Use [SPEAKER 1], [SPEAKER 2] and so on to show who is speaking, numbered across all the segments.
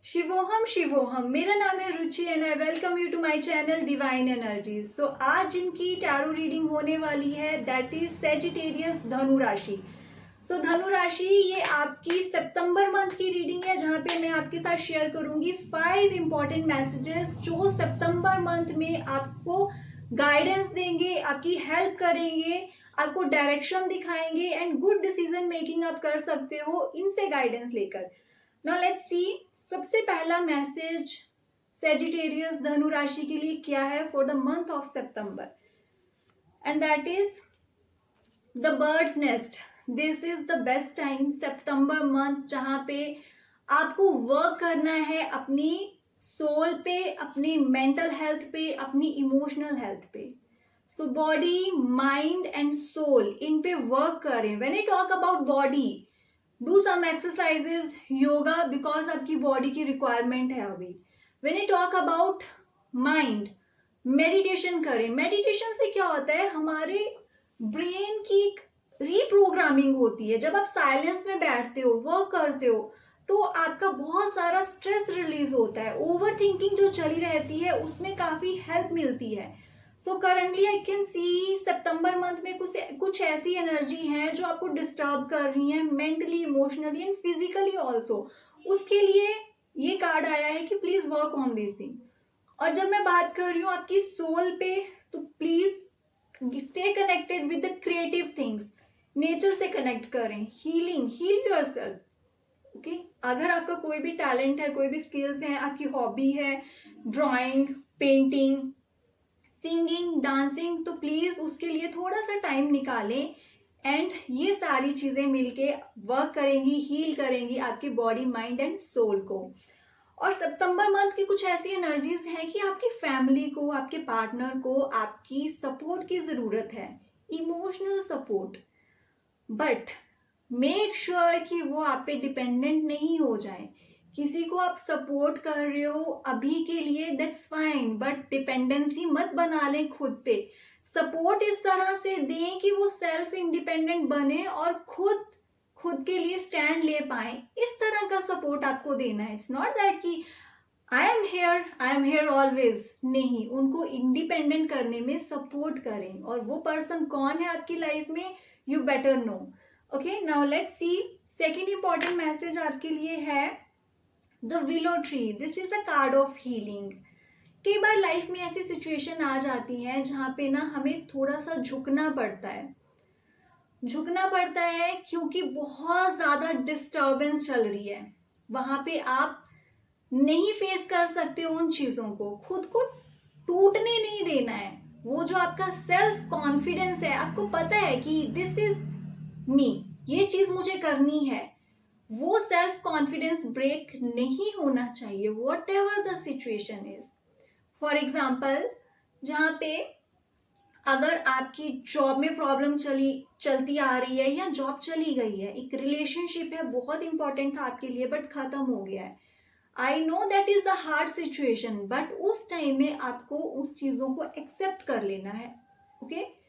[SPEAKER 1] शिवोहम शिवोहम, मेरा नाम है Ruchi and I welcome you to my channel divine energies. So आज जिनकी टैरो रीडिंग होने वाली है दैट इज सेजिटेरियस धनु राशि। सो धनु राशि ये आपकी सितंबर मंथ की रीडिंग है, जहां पे मैं आपके साथ शेयर करूंगी 5 इंपॉर्टेंट मैसेजेस जो सितंबर मंथ में आपको गाइडेंस देंगे, आपकी हेल्प करेंगे, आपको डायरेक्शन दिखाएंगे एंड गुड डिसीजन मेकिंग आप कर सकते हो इनसे गाइडेंस लेकर। नाउ लेट्स सी, सबसे पहला मैसेज सेजिटेरियस धनु राशि के लिए क्या है for the month of September, and that is the birds nest. This is the best time, September month, जहां पे आपको वर्क करना है अपनी सोल पे, अपनी मेंटल हेल्थ पे, अपनी इमोशनल हेल्थ पे। So body, mind and soul, इन पे वर्क करें। When I talk about body, do some exercises, yoga, because आपकी बॉडी की रिक्वायरमेंट है अभी। When I talk about mind, meditation करें। मेडिटेशन से क्या होता है, हमारे ब्रेन की रीप्रोग्रामिंग होती है। जब आप साइलेंस में बैठते हो, वर्क करते हो, तो आपका बहुत सारा स्ट्रेस रिलीज होता है। ओवर थिंकिंग जो चली रहती है उसमें काफी हेल्प मिलती है। So currently I can see September month में कुछ ऐसी एनर्जी है जो आपको डिस्टर्ब कर रही है mentally, emotionally and physically also. उसके लिए ये कार्ड आया है कि please work on this thing. और जब मैं बात कर रही हूँ आपकी सोल पे, तो please stay connected with the creative things. Nature से कनेक्ट करें, हीलिंग, हील योरसेल्फ। ओके, अगर आपका कोई भी टैलेंट है, कोई भी स्किल्स हैं, आपकी हॉबी है ड्राइंग, पेंटिंग, सिंगिंग, डांसिंग, तो प्लीज उसके लिए थोड़ा सा टाइम निकालें एंड ये सारी चीजें मिलके वर्क करेंगी, हील करेंगी आपकी बॉडी, माइंड एंड सोल को। और सितंबर मंथ की कुछ ऐसी एनर्जीज हैं कि आपकी फैमिली को, आपके पार्टनर को आपकी सपोर्ट की जरूरत है, emotional support. But make sure कि वो आप पे डिपेंडेंट नहीं हो जाए। किसी को आप सपोर्ट कर रहे हो अभी के लिए, दैट्स फाइन, बट डिपेंडेंसी मत बना लें खुद पे। सपोर्ट इस तरह से दें कि वो सेल्फ इंडिपेंडेंट बने और खुद के लिए स्टैंड ले पाए। इस तरह का सपोर्ट आपको देना है। इट्स नॉट दैट कि आई एम हेयर ऑलवेज, नहीं, उनको इंडिपेंडेंट करने में सपोर्ट करें। और वो पर्सन कौन है आपकी लाइफ में, you better know. Okay, now let's see, second important message आपके लिए है the willow tree. This is the card of healing. कई बार लाइफ में ऐसी सिचुएशन आ जाती है जहां पे ना हमें थोड़ा सा झुकना पड़ता है क्योंकि बहुत ज्यादा डिस्टर्बेंस चल रही है। वहां पे आप नहीं फेस कर सकते हो उन चीजों को, खुद को टूटने नहीं देना है। वो जो आपका सेल्फ कॉन्फिडेंस है, आपको पता है कि दिस इज मी, ये चीज मुझे करनी है, वो सेल्फ कॉन्फिडेंस ब्रेक नहीं होना चाहिए, what ever the situation is. For example, जहां पे अगर आपकी जॉब में प्रॉब्लम चलती आ रही है या जॉब चली गई है, एक रिलेशनशिप है बहुत इंपॉर्टेंट था आपके लिए बट खत्म हो गया है, I know that is the hard situation, but उस टाइम में आपको उस चीजों को एक्सेप्ट कर लेना है। ओके,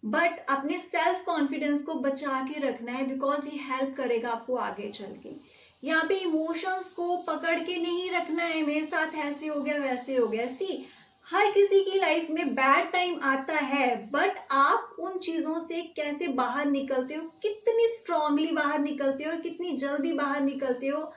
[SPEAKER 1] बट अपने सेल्फ कॉन्फिडेंस को बचा के रखना है, बिकॉज ये हेल्प करेगा आपको आगे चल के। यहाँ पे इमोशंस को पकड़ के नहीं रखना है, मेरे साथ ऐसे हो गया, वैसे हो गया। सी, हर किसी की लाइफ में बैड टाइम आता है, बट आप उन चीजों से कैसे बाहर निकलते हो, कितनी स्ट्रांगली बाहर निकलते हो और कितनी जल्दी बाहर निकलते हो,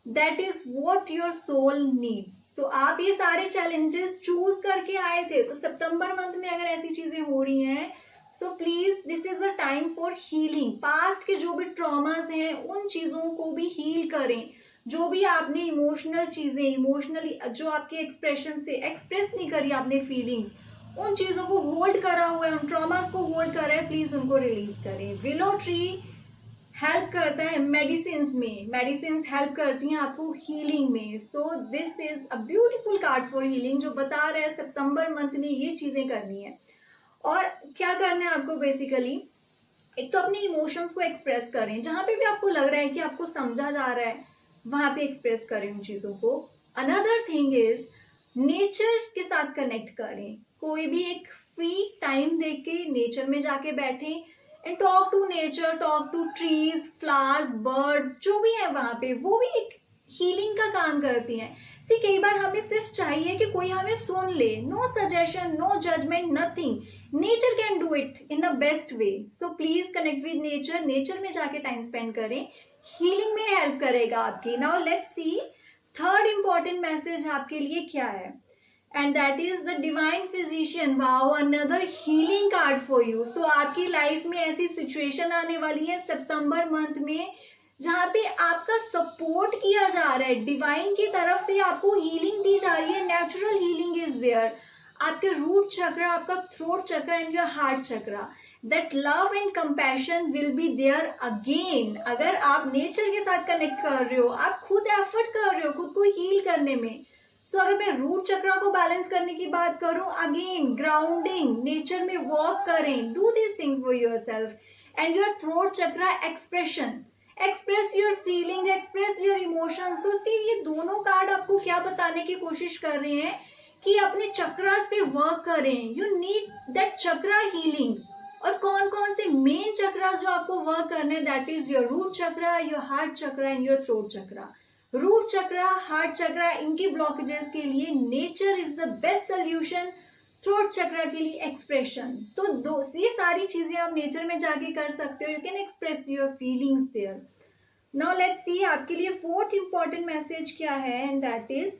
[SPEAKER 1] that is what your soul needs. तो आप ये सारे चैलेंजेस चूज करके आए थे, तो सितंबर मंथ में अगर ऐसी चीजें हो रही हैं, so please this is a time for healing. Past के जो भी ट्रॉमास हैं उन चीजों को भी हील करें। जो भी आपने इमोशनल चीजें, इमोशनली जो आपके एक्सप्रेशन से एक्सप्रेस नहीं करी आपने फीलिंग्स, उन चीजों को होल्ड करा हुआ है, उन ट्रॉमास को होल्ड करा है, प्लीज उनको रिलीज करें। विलो ट्री हेल्प करता है मेडिसिन हेल्प करती हैं आपको हीलिंग में। So this is a beautiful card for healing, जो बता रहा है सितंबर मंथ में ये चीजें करनी है। और क्या करना है आपको, बेसिकली एक तो अपने इमोशंस को एक्सप्रेस करें, जहां पे भी आपको लग रहा है कि आपको समझा जा रहा है वहां पे एक्सप्रेस करें उन चीजों को। अनदर थिंग इज नेचर के साथ कनेक्ट करें। कोई भी एक फ्री टाइम दे के नेचर में जाके बैठें and talk to nature, talk to trees, flowers, birds, जो भी है वहां पे, वो भी एक हीलिंग का काम करती हैं। सी कई बार हमें सिर्फ चाहिए कि कोई हमें सुन ले, no suggestion, no judgement, nothing. Nature can do it in the best way. So please connect with nature, nature में जाके टाइम स्पेंड करें, हीलिंग में हेल्प करेगा आपकी। Now let's see third important message आपके लिए क्या है, and that is the divine physician. Wow, another healing card for you. So आपकी लाइफ में ऐसी सिचुएशन आने वाली है सितंबर मंथ में जहाँ पे आपका सपोर्ट किया जा रहा है, डिवाइन की तरफ से आपको हीलिंग दी जा रही है, नेचुरल हीलिंग इज देयर। आपके रूट चक्र, आपका throat chakra and your heart chakra, that love and compassion will be there again. अगर आप नेचर के साथ कनेक्ट कर रहे हो, आप खुद एफर्ट कर रहे हो खुद को हील करने में। सो अगर मैं रूट चक्र को बैलेंस करने की बात करूं, अगेन ग्राउंडिंग, नेचर में वॉक करें, do this things for yourself. And your throat chakra expression, express your feeling, express your emotions. So see ये दोनों कार्ड आपको क्या बताने की कोशिश कर रहे हैं कि अपने चक्रास पे वर्क करें। You need that chakra healing. और कौन कौन से मेन चक्रास जो आपको वर्क करने हैं, that is your root chakra, your heart chakra and your throat chakra. Root chakra, heart chakra, इनकी ब्लॉकेजेस के लिए nature is the best solution. Throat chakra के लिए एक्सप्रेशन। तो ये सारी चीजें आप नेचर में जाके कर सकते हो। You can express your feelings there. Now let's see आपके लिए फोर्थ इंपॉर्टेंट मैसेज क्या है, and that is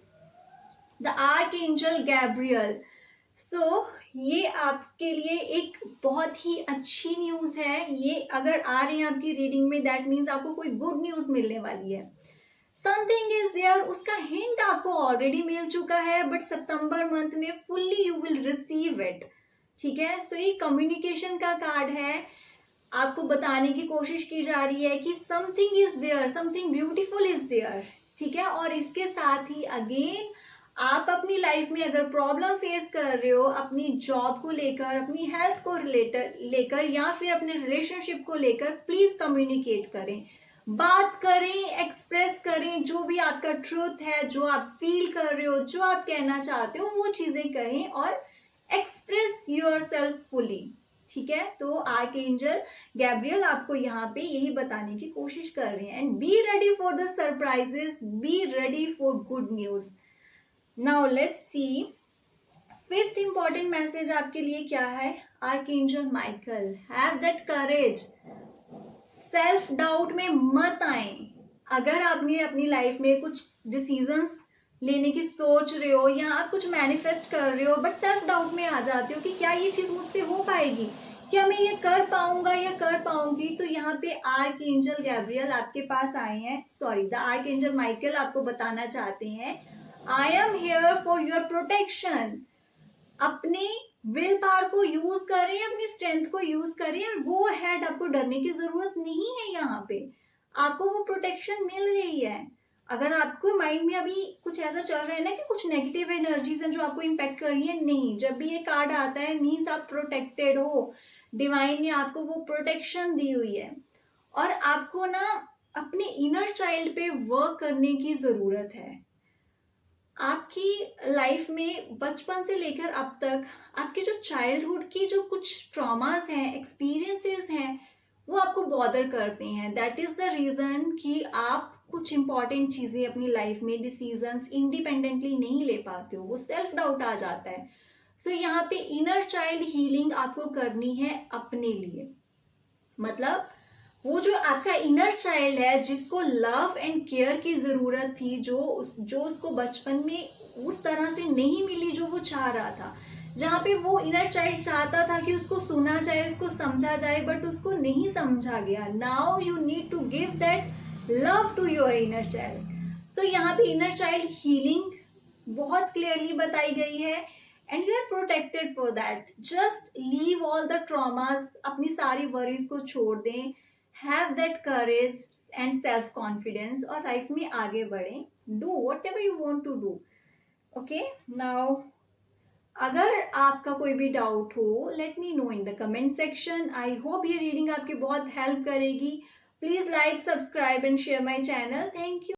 [SPEAKER 1] the archangel Gabriel. So ये आपके लिए एक बहुत ही अच्छी न्यूज है। ये अगर आ रही है आपकी रीडिंग में, दैट मीन्स आपको कोई गुड न्यूज मिलने वाली है। समथिंग इज देयर, उसका हिंट आपको ऑलरेडी मिल चुका है, बट सितंबर मंथ में fully you will receive it. ठीक है, सो ये कम्युनिकेशन का कार्ड है। आपको बताने की कोशिश की जा रही है कि something is there, something beautiful is there. ठीक है, और इसके साथ ही अगेन आप अपनी लाइफ में अगर प्रॉब्लम फेस कर रहे हो, अपनी जॉब को लेकर, अपनी हेल्थ को लेकर या फिर अपने रिलेशनशिप को लेकर, प्लीज कम्युनिकेट करें, बात करें, एक्सप्रेस करें। जो भी आपका ट्रूथ है, जो आप फील कर रहे हो, जो आप कहना चाहते हो, वो चीजें कहें और एक्सप्रेस योरसेल्फ फुली। ठीक है, तो आर्कएंजल गैब्रियल आपको यहाँ पे यही बताने की कोशिश कर रहे हैं। And be ready for the surprises, be ready for good news. Now let's C fifth important message आपके लिए क्या है। Archangel Michael, have that courage. Self doubt में मत आए। अगर आपने अपनी लाइफ में कुछ डिसीजंस लेने की सोच रहे हो या आप कुछ मैनिफेस्ट कर रहे हो, बट सेल्फ डाउट में आ जाते हो कि क्या ये चीज मुझसे हो पाएगी, क्या मैं ये कर पाऊंगा या कर पाऊंगी, तो यहाँ पे आर्कएंजल गैब्रियल आपके पास आए हैं, सॉरी द आर्कएंजल माइकल आपको बताना चाहते हैं, I am here for your protection. अपने विल पावर को यूज करें, अपनी स्ट्रेंथ को यूज करें और गो अहेड। आपको डरने की जरूरत नहीं है, यहाँ पे आपको वो प्रोटेक्शन मिल रही है। अगर आपको माइंड में अभी कुछ ऐसा चल रहा है ना कि कुछ नेगेटिव एनर्जीज हैं जो आपको इम्पैक्ट कर रही है, नहीं, जब भी ये कार्ड आता है मीन्स आप प्रोटेक्टेड हो, डिवाइन ने आपको वो प्रोटेक्शन दी हुई है। और आपको ना अपने इनर चाइल्ड पे वर्क करने की जरूरत है। आपकी लाइफ में बचपन से लेकर अब तक आपके जो चाइल्डहुड की जो कुछ ट्रॉमास हैं, एक्सपीरियंसेस हैं, वो आपको बॉदर करते हैं। दैट इज द रीजन कि आप कुछ इंपॉर्टेंट चीजें अपनी लाइफ में, डिसीजंस इंडिपेंडेंटली नहीं ले पाते हो, वो सेल्फ डाउट आ जाता है। सो यहाँ पे इनर चाइल्ड हीलिंग आपको करनी है अपने लिए। मतलब वो जो आपका इनर चाइल्ड है जिसको लव एंड केयर की जरूरत थी, जो उसको बचपन में उस तरह से नहीं मिली जो वो चाह रहा था, जहाँ पे वो इनर चाइल्ड चाहता था कि उसको सुना जाए, उसको समझा जाए, बट उसको नहीं समझा गया। Now you need to give that love to your inner child. तो यहाँ पे इनर चाइल्ड हीलिंग बहुत क्लियरली बताई गई है and you are protected for that. Just leave all the traumas, अपनी सारी वरीज को छोड़ दें, have that courage and self confidence और लाइफ में आगे बढ़ें। Do whatever you want to do. Okay, now अगर आपका कोई भी डाउट हो, let me know in the comment section. I hope ये रीडिंग आपकी बहुत हेल्प करेगी। Please like, subscribe and share my channel. Thank you.